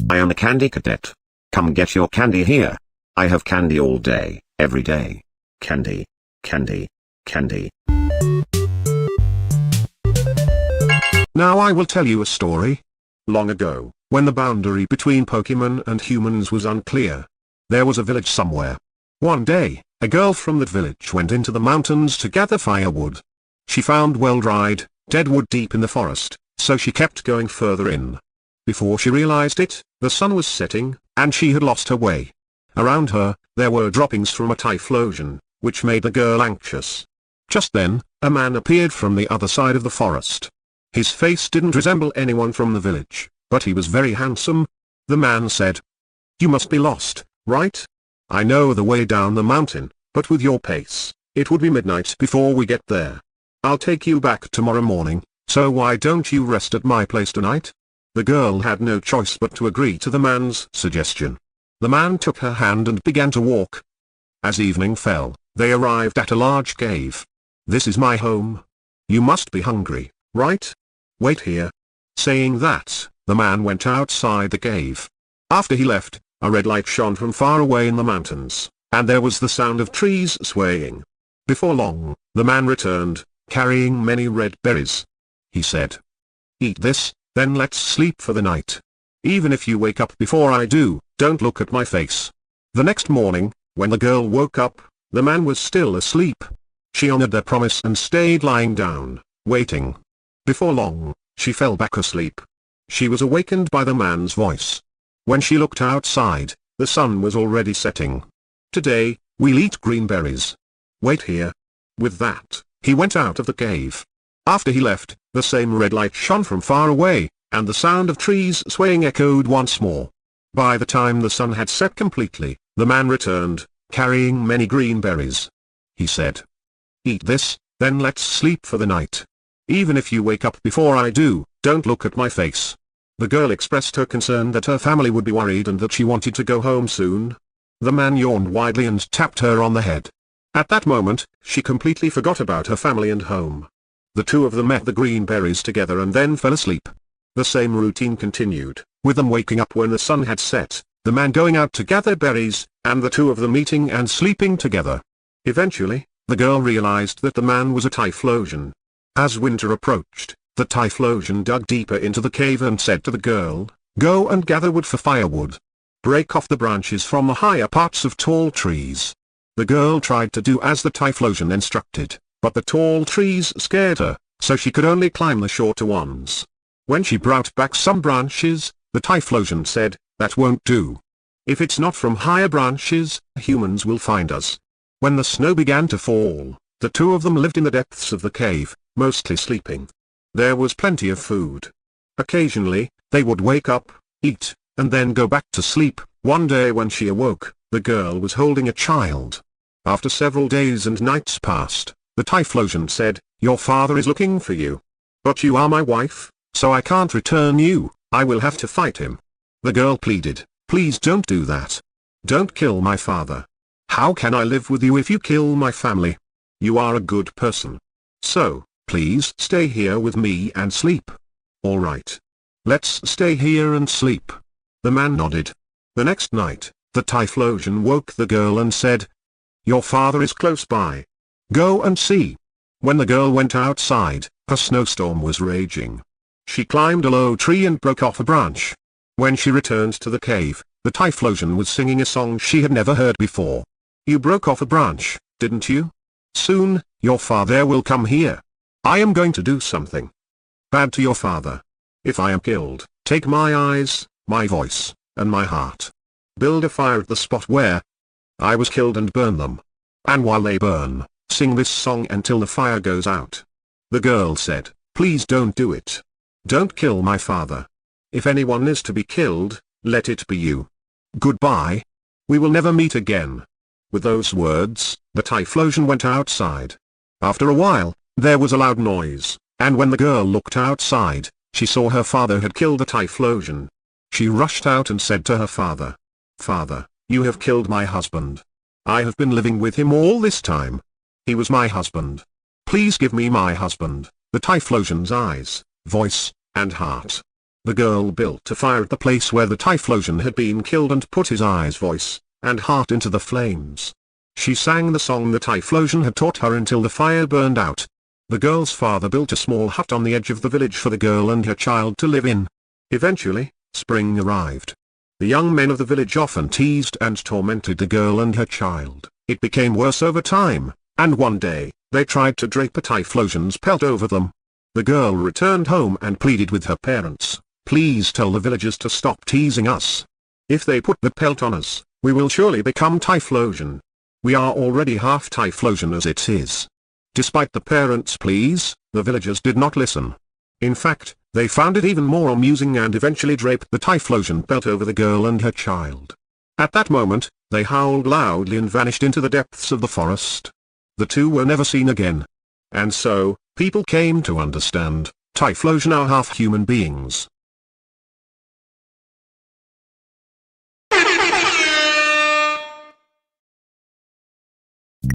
I am a candy cadet. Come get your candy here. I have candy all day, every day. Candy, candy, candy. Now I will tell you a story. Long ago, when the boundary between Pokemon and humans was unclear, there was a village somewhere. One day, a girl from that village went into the mountains to gather firewood. She found well-dried, dead wood deep in the forest, so she kept going further in. Before she realized it, the sun was setting, and she had lost her way. Around her, there were droppings from a typhlosion, which made the girl anxious. Just then, a man appeared from the other side of the forest. His face didn't resemble anyone from the village, but he was very handsome. The man said, "You must be lost, right? I know the way down the mountain, but with your pace, it would be midnight before we get there. I'll take you back tomorrow morning, so why don't you rest at my place tonight?" The girl had no choice but to agree to the man's suggestion. The man took her hand and began to walk. As evening fell, they arrived at a large cave. "This is my home. You must be hungry, right? Wait here." Saying that, the man went outside the cave. After he left, a red light shone from far away in the mountains, and there was the sound of trees swaying. Before long, the man returned, carrying many red berries. He said, "Eat this, then let's sleep for the night. Even if you wake up before I do, don't look at my face." The next morning, when the girl woke up, the man was still asleep. She honored their promise and stayed lying down, waiting. Before long, she fell back asleep. She was awakened by the man's voice. When she looked outside, the sun was already setting. "Today, we'll eat green berries. Wait here." With that, he went out of the cave. After he left, the same red light shone from far away, and the sound of trees swaying echoed once more. By the time the sun had set completely, the man returned, carrying many green berries. He said, "Eat this, then let's sleep for the night. Even if you wake up before I do, don't look at my face." The girl expressed her concern that her family would be worried and that she wanted to go home soon. The man yawned widely and tapped her on the head. At that moment, she completely forgot about her family and home. The two of them ate the green berries together and then fell asleep. The same routine continued, with them waking up when the sun had set, the man going out to gather berries, and the two of them eating and sleeping together. Eventually, the girl realized that the man was a typhlosion. As winter approached, the typhlosion dug deeper into the cave and said to the girl, "Go and gather wood for firewood. Break off the branches from the higher parts of tall trees." The girl tried to do as the typhlosion instructed, but the tall trees scared her, so she could only climb the shorter ones. When she brought back some branches, the typhlosion said, "That won't do. If it's not from higher branches, humans will find us." When the snow began to fall, the two of them lived in the depths of the cave, mostly sleeping. There was plenty of food. Occasionally, they would wake up, eat, and then go back to sleep. One day when she awoke, the girl was holding a child. After several days and nights passed, the typhlosion said, "Your father is looking for you. But you are my wife, so I can't return you, I will have to fight him." The girl pleaded, "Please don't do that. Don't kill my father. How can I live with you if you kill my family? You are a good person. So, please stay here with me and sleep." "All right. Let's stay here and sleep." The man nodded. The next night, the typhlosion woke the girl and said, "Your father is close by. Go and see." When the girl went outside, a snowstorm was raging. She climbed a low tree and broke off a branch. When she returned to the cave, the typhlosion was singing a song she had never heard before. "You broke off a branch, didn't you? Soon, your father will come here. I am going to do something bad to your father. If I am killed, take my eyes, my voice, and my heart. Build a fire at the spot where I was killed and burn them. And while they burn, sing this song until the fire goes out." The girl said, "Please don't do it. Don't kill my father. If anyone is to be killed, let it be you. Goodbye. We will never meet again." With those words, the typhlosion went outside. After a while, there was a loud noise, and when the girl looked outside, she saw her father had killed the typhlosion. She rushed out and said to her father, "Father, you have killed my husband. I have been living with him all this time. He was my husband. Please give me my husband, the typhlosion's eyes, voice, and heart." The girl built a fire at the place where the typhlosion had been killed and put his eyes, voice, and heart into the flames. She sang the song the typhlosion had taught her until the fire burned out. The girl's father built a small hut on the edge of the village for the girl and her child to live in. Eventually, spring arrived. The young men of the village often teased and tormented the girl and her child. It became worse over time, and one day, they tried to drape a typhlosion's pelt over them. The girl returned home and pleaded with her parents, "Please tell the villagers to stop teasing us. If they put the pelt on us, we will surely become typhlosion. We are already half typhlosion as it is." Despite the parents' pleas, the villagers did not listen. In fact, they found it even more amusing and eventually draped the typhlosion pelt over the girl and her child. At that moment, they howled loudly and vanished into the depths of the forest. The two were never seen again. And so, people came to understand, typhlosion are half human beings.